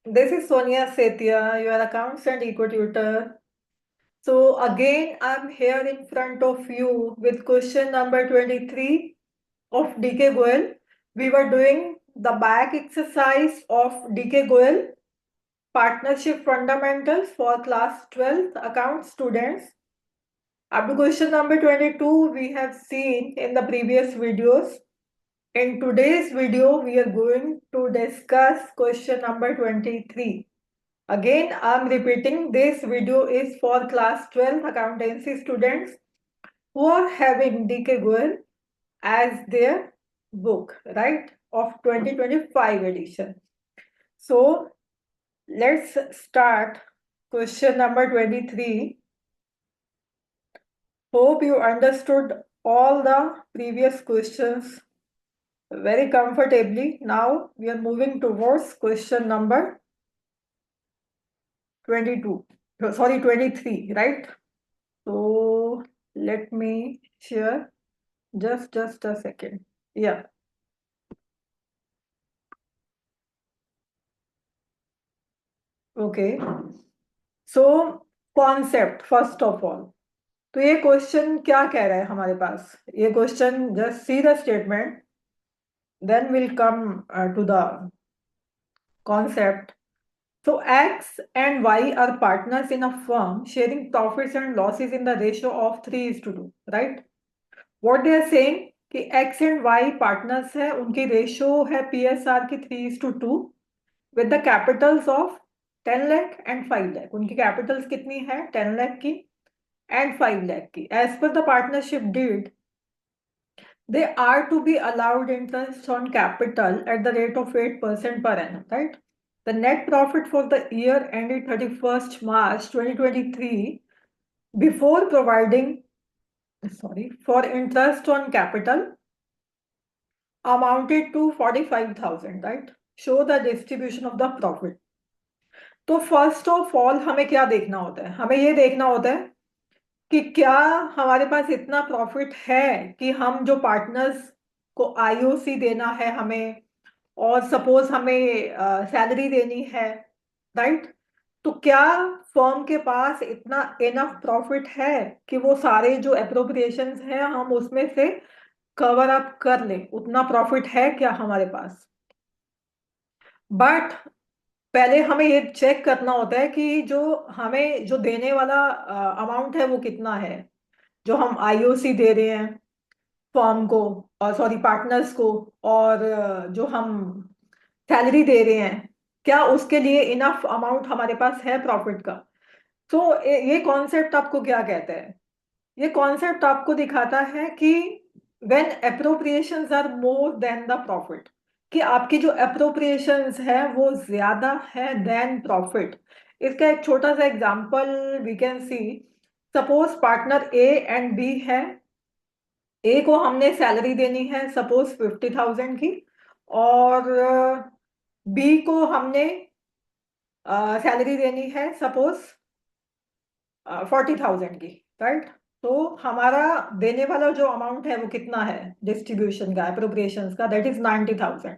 This is Sonia Setia, your accounts and eco tutor. So again, I'm here in front of you with question number 23 of DK Goel. We were doing the back exercise of DK Goel, Partnership Fundamentals for class 12th account students. Up to question number 22, we have seen in the previous videos. In today's video, we are going to discuss question number 23. Again, I'm repeating, this video is for class 12 accountancy students who are having DK Goel as their book, right, of 2025 edition. So let's start question number 23. Hope you understood all the previous questions very comfortably. Now we are moving towards question number 22. Sorry, 23, right? So let me share just a second. Yeah. Okay. So concept first of all, तो ये question क्या कह रहा है हमारे पास? ये question just see the statement, then will come to the concept. So X and Y are partners in a firm sharing profits and losses in the ratio of 3:2, right? What they are saying कि X and Y partners है, उनकी ratio है PSR की 3:2 with the capitals of 10 lakh and 5 lakh. उनकी Capitals कितनी है? 10 lakh की and 5 lakh की. As per the partnership deed, they are to be allowed interest on capital at the rate of 8% per annum, right? The net profit for the year ended 31st March 2023 before providing, for interest on capital amounted to 45,000, right? Show the distribution of the profit. तो first of all हमें क्या देखना होता है? हमें ये देखना होता है कि क्या हमारे पास इतना प्रॉफिट है कि हम जो पार्टनर्स को आईओसी देना है हमें, और सपोज हमें सैलरी देनी है, राइट? तो क्या फर्म के पास इतना इनफ प्रॉफिट है कि वो सारे जो अप्रोप्रिएशंस हैं हम उसमें से कवर अप कर लें? उतना प्रॉफिट है क्या हमारे पास? बट पहले हमें ये चेक करना होता है कि जो हमें जो देने वाला अमाउंट है वो कितना है, जो हम आईओसी दे रहे हैं फर्म को, और सॉरी पार्टनर्स को, और जो हम सैलरी दे रहे हैं, क्या उसके लिए इनफ अमाउंट हमारे पास है प्रॉफिट का? तो ये कॉन्सेप्ट आपको क्या कहता है? ये कॉन्सेप्ट आपको दिखाता है कि when appropriations are more than the profit, कि आपकी जो अप्रोप्रिएशंस है वो ज्यादा है देन प्रॉफिट. इसका एक छोटा सा example we can see. Suppose partner A and B है. ए को हमने सैलरी देनी है सपोज 50,000 की, और बी को हमने सैलरी देनी है सपोज 40,000 की, राइट? तो हमारा देने वाला जो अमाउंट है वो कितना है डिस्ट्रीब्यूशन का, अप्रोप्रिएशंस का? That is 90,000.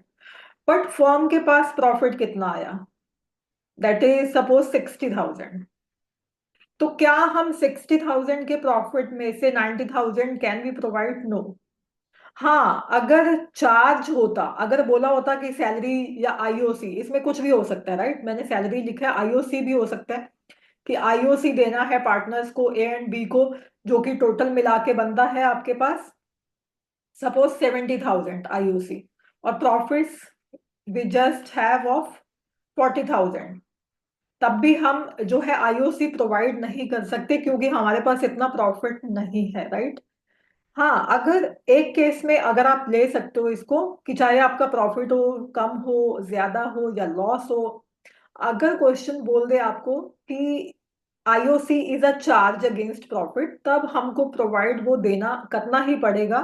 बट फर्म के पास प्रॉफिट कितना आया? That is suppose 60,000. तो क्या हम 60,000 के प्रॉफिट में से 90,000 कैन बी प्रोवाइड? नो. हाँ, अगर चार्ज होता, अगर बोला होता कि सैलरी या आईओसी, इसमें कुछ भी हो सकता है, राइट? मैंने सैलरी लिखा है, आईओसी भी हो सकता है कि आईओसी देना है पार्टनर्स को ए एंड बी को, जो कि टोटल मिला के बनता है आपके पास सपोज 70,000 आईओसी, और profits we just have of 40,000. तब भी हम जो है आईओसी प्रोवाइड नहीं कर सकते क्योंकि हमारे पास इतना प्रॉफिट नहीं है, राइट? हाँ, अगर एक केस में अगर आप ले सकते हो इसको कि चाहे आपका प्रॉफिट हो, कम हो, ज्यादा हो या लॉस हो, अगर क्वेश्चन बोल दे आपको कि IOC is a charge against profit, तब हमको प्रोवाइड वो देना करना ही पड़ेगा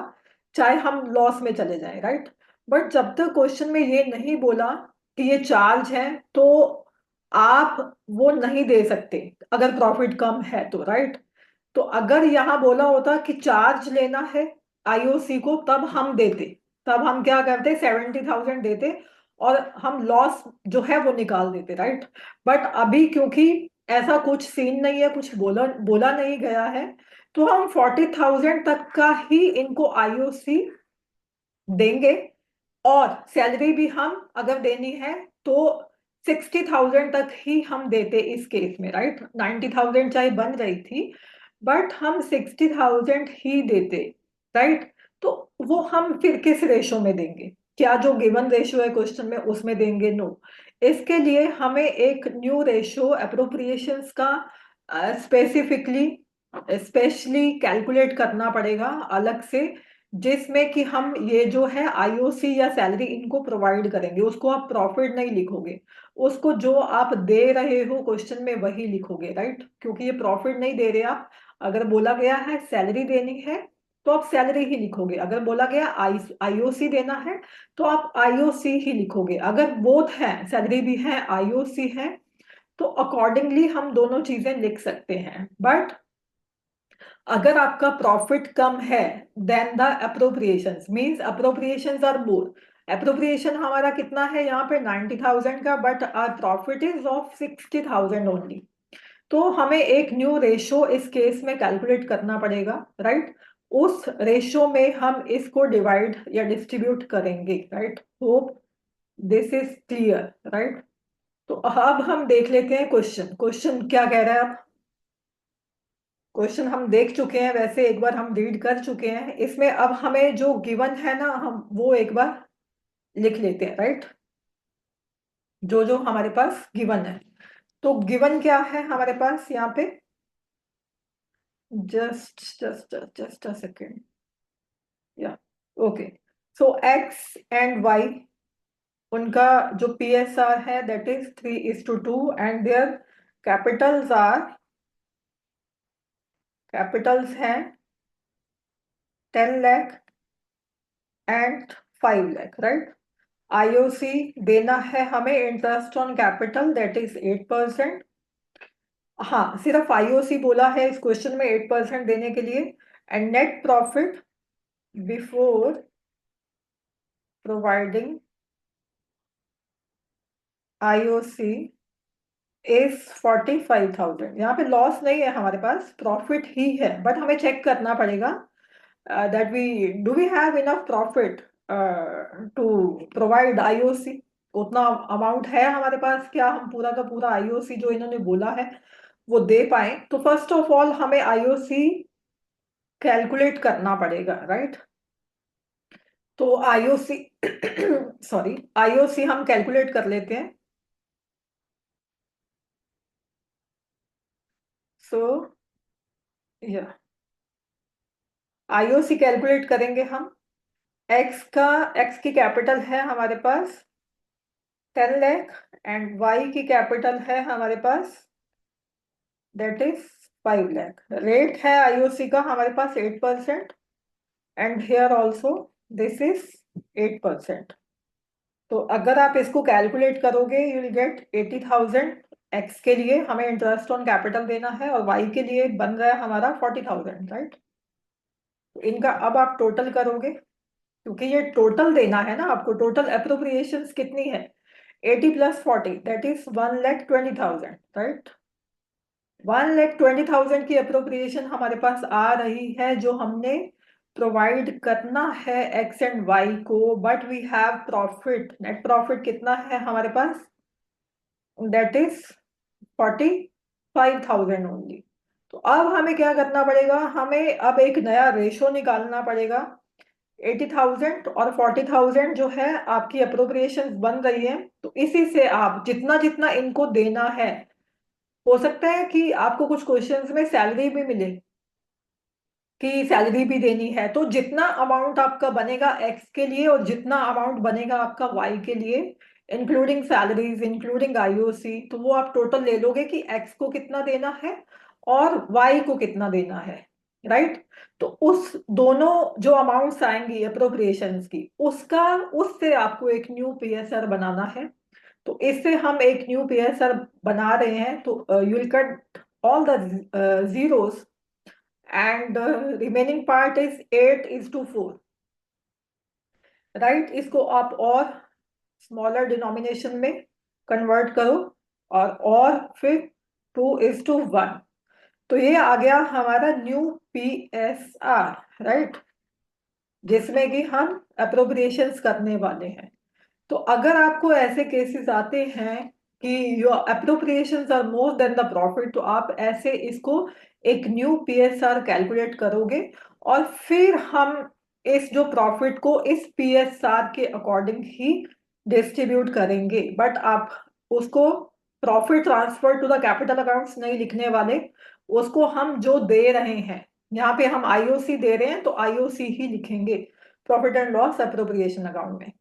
चाहे हम लॉस में चले जाएं, राइट? बट जब तक क्वेश्चन में ये नहीं बोला कि ये चार्ज है, तो आप वो नहीं दे सकते अगर प्रॉफिट कम है तो, राइट? तो अगर यहाँ बोला होता कि चार्ज लेना है आईओसी को, तब हम देते. तब हम क्या करते? 70,000 देते, और हम लॉस जो है वो निकाल देते, राइट। बट अभी क्योंकि ऐसा कुछ सीन नहीं है, कुछ बोला बोला नहीं गया है, तो हम 40,000 तक का ही इनको आईओसी देंगे। और सैलरी भी हम अगर देनी है तो 60,000 तक ही हम देते इस केस में, राइट। 90,000 चाहे बन रही थी, बट हम 60,000 ही देते, राइट। तो वो हम फिर किस रेशो में देंगे? क्या जो गिवन रेशो है क्वेश्चन में उसमें देंगे? नो। इसके लिए हमें एक न्यू रेशो अप्रोप्रिएशंस का स्पेसिफिकली स्पेशली कैलकुलेट करना पड़ेगा अलग से, जिसमें कि हम ये जो है आईओसी या सैलरी इनको प्रोवाइड करेंगे। उसको आप प्रॉफिट नहीं लिखोगे, उसको जो आप दे रहे हो क्वेश्चन में वही लिखोगे, राइट। क्योंकि ये प्रॉफिट नहीं दे रहे आप। अगर बोला गया है सैलरी देनी है तो आप सैलरी ही लिखोगे, अगर बोला गया आईओसी देना है तो आप आईओसी ही लिखोगे। अगर बोथ है, सैलरी भी है आईओसी है, तो अकॉर्डिंगली हम दोनों चीजें लिख सकते हैं। बट अगर आपका प्रॉफिट कम है then the appropriations means appropriations are more. Appropriation हमारा कितना है यहाँ पे 90,000 का, but our profit is of 60,000 only. तो हमें एक न्यू रेशो इस केस में कैलकुलेट करना पड़ेगा, राइट। उस रेशो में हम इसको डिवाइड या डिस्ट्रीब्यूट करेंगे, right. Hope this is clear, right. तो अब हम देख लेते हैं क्वेश्चन। क्वेश्चन क्या कह रहा है? अब क्वेश्चन हम देख चुके हैं, वैसे एक बार हम रीड कर चुके हैं। इसमें अब हमें जो गिवन है ना, हम वो एक बार लिख लेते हैं, राइट। जो जो हमारे पास गिवन है, तो गिवन क्या है हमारे पास यहाँ पे? Just a second. या okay. So X and Y, उनका जो पीएसआर है that is 3:2 and their capitals are, capitals हैं 10 lakh and 5 lakh, right. IOC देना है हमें interest on capital that is 8%। हाँ, सिर्फ आईओसी बोला है इस क्वेश्चन में 8% देने के लिए। And net profit before providing IOC is 45,000। यहाँ पे लॉस नहीं है हमारे पास, प्रॉफिट ही है, बट हमें चेक करना पड़ेगा that we do we have enough profit to provide IOC. उतना अमाउंट है हमारे पास क्या हम पूरा का पूरा आईओसी जो इन्होंने बोला है वो दे पाए? तो फर्स्ट ऑफ ऑल हमें आईओसी कैलकुलेट करना पड़ेगा, राइट। तो आईओसी सॉरी, आईओसी हम कैलकुलेट कर लेते हैं। सो या आईओसी कैलकुलेट करेंगे हम। एक्स की कैपिटल है हमारे पास 10 लाख एंड वाई की कैपिटल है हमारे पास दैट इज 5 लाख। रेट है आईओसी का हमारे पास 8%, and here also this is 8%। तो अगर आप इसको कैलकुलेट करोगे यू विल गेट 80,000। एक्स के लिए हमें इंटरेस्ट ऑन कैपिटल देना है और वाई के लिए बन रहा है हमारा 40,000, राइट। तो इनका अब आप टोटल करोगे, क्योंकि ये टोटल देना है ना आपको। टोटल अप्रोप्रिएशंस कितनी है? 80 + 40 दैट इज 1,20,000, राइट। 1,20,000 की अप्रोप्रिएशन हमारे पास आ रही है जो हमने प्रोवाइड करना है एक्स एंड वाई को। But we have profit, net profit कितना है हमारे पास? That is 45,000 only. तो अब हमें क्या करना पड़ेगा? हमें अब एक नया रेशो निकालना पड़ेगा। 80,000 और 40,000 जो है आपकी अप्रोप्रिएशन बन रही है, तो इसी से आप जितना जितना इनको देना है, हो सकता है कि आपको कुछ क्वेश्चंस में सैलरी भी मिले कि सैलरी भी देनी है, तो जितना अमाउंट आपका बनेगा एक्स के लिए और जितना अमाउंट बनेगा आपका वाई के लिए, इंक्लूडिंग सैलरीज इंक्लूडिंग आईओसी, तो वो आप टोटल ले लोगे कि एक्स को कितना देना है और वाई को कितना देना है, राइट। तो उस दोनों जो अमाउंट्स आएंगी अप्रोप्रिएशंस की, उसका उससे आपको एक न्यू पीएसआर बनाना है। तो इससे हम एक न्यू पीएसआर बना रहे हैं। तो you will cut all the zeros and the remaining part is 8:4, right. इसको आप और स्मॉलर डिनोमिनेशन में कन्वर्ट करो और फिर 2:1। तो ये आ गया हमारा न्यू PSR, राइट, जिसमें कि हम अप्रोप्रिएशंस करने वाले हैं। तो अगर आपको ऐसे केसेस आते हैं कि your appropriations are more than the profit, तो आप ऐसे इसको एक न्यू PSR कैलकुलेट करोगे और फिर हम इस जो प्रॉफिट को इस PSR के अकॉर्डिंग ही डिस्ट्रीब्यूट करेंगे। बट आप उसको profit transfer to the capital accounts नहीं लिखने वाले, उसको हम जो दे रहे हैं, यहाँ पे हम IOC दे रहे हैं तो IOC ही लिखेंगे profit and loss appropriation account में।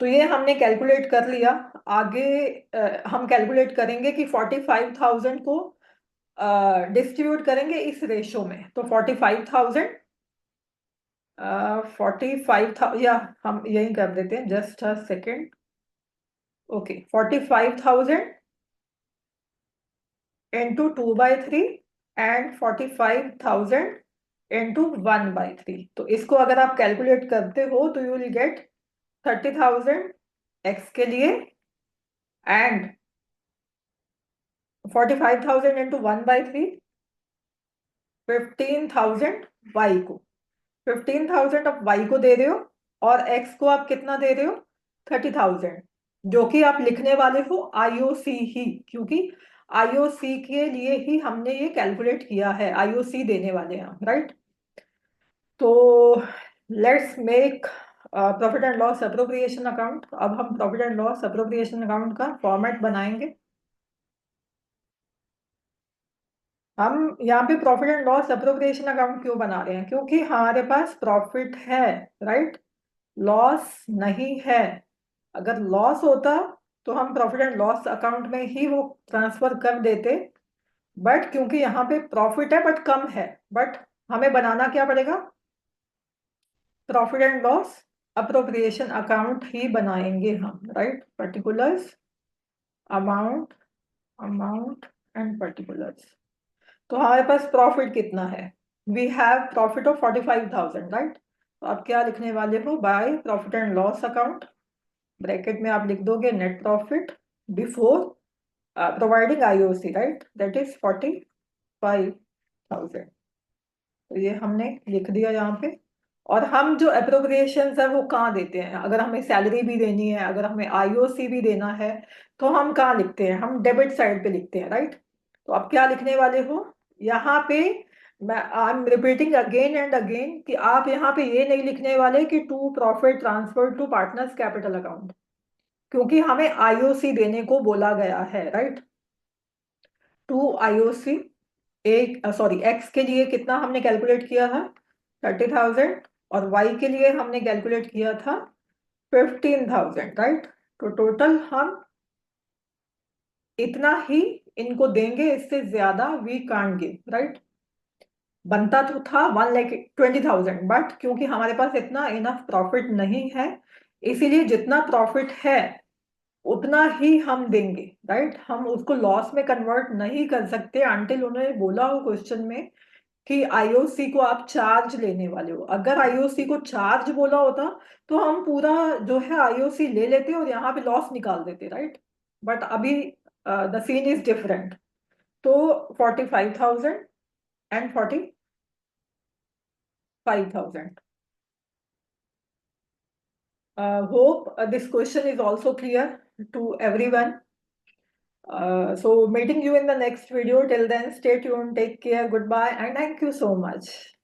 तो ये हमने कैलकुलेट कर लिया। आगे हम कैलकुलेट करेंगे कि 45,000 को डिस्ट्रीब्यूट करेंगे इस रेशो में। तो 45,000 45,000 या हम यही कर देते हैं, just a second. Okay, 45,000 into 2/3 and 45,000 into 1/3। तो इसको अगर आप कैलकुलेट करते हो तो यू विल गेट 30,000 एक्स के लिए एंड 45,000 इंटू 1/3 15,000 वाई को। 15,000 आप वाई को दे रहे हो और एक्स को आप कितना दे रहे हो, 30,000, जो कि आप लिखने वाले हो IOC ही, क्योंकि IOC के लिए ही हमने ये कैलकुलेट किया है, IOC देने वाले हैं हम, राइट। तो let's make profit and loss appropriation account. अब हम profit and loss appropriation account का फॉर्मेट बनाएंगे। हम यहाँ पे profit and loss appropriation account क्यों बना रहे हैं, क्योंकि हमारे पास प्रॉफिट है, राइट, लॉस नहीं है। अगर लॉस होता तो हम प्रॉफिट एंड लॉस अकाउंट में ही वो ट्रांसफर कर देते। बट क्योंकि यहाँ पे प्रॉफिट है बट कम है, बट हमें बनाना क्या पड़ेगा, profit and loss appropriation account ही बनाएंगे हम, right. Particulars, amount, amount and particulars. तो हमारे पास प्रॉफिट कितना है, we have profit of 45,000, right. तो आप क्या लिखने वाले हो, by profit and loss account, bracket में आप लिख दोगे net profit before providing IOC, right, that is 45,000। तो ये हमने लिख दिया यहाँ पे। और हम जो अप्रोप्रिएशंस है वो कहाँ देते हैं, अगर हमें सैलरी भी देनी है, अगर हमें IOC भी देना है, तो हम कहाँ लिखते हैं, हम डेबिट साइड पे लिखते हैं, राइट। तो आप क्या लिखने वाले हो यहाँ पे, मैं I am repeating again and again कि आप यहाँ पे ये नहीं लिखने वाले कि to profit transfer to partners capital account, क्योंकि हमें IOC देने को बोला गया है, राइट। टू IOC, एक सॉरी एक्स के लिए कितना हमने कैलकुलेट किया था, 30,000, और वाई के लिए हमने कैलकुलेट किया था 15,000, राइट। तो टोटल हम इतना ही इनको देंगे, इससे ज्यादा वी कांट गिव, राइट। बनता तो था 1,20,000, बट क्योंकि हमारे पास इतना इनफ प्रॉफिट नहीं है, इसीलिए जितना प्रॉफिट है उतना ही हम देंगे, राइट। हम उसको लॉस में कन्वर्ट नहीं कर सकते अनटिल उन्होंने बोला हो क्वेश्चन में कि IOC को आप चार्ज लेने वाले हो। अगर IOC को चार्ज बोला होता तो हम पूरा जो है IOC ले लेते और यहाँ पे लॉस निकाल देते, राइट। बट अभी द सीन इज डिफरेंट। तो 45,000 and 45,000। Hope this question is also clear to everyone. So meeting you in the next video. Till then, stay tuned, take care, goodbye, and thank you so much.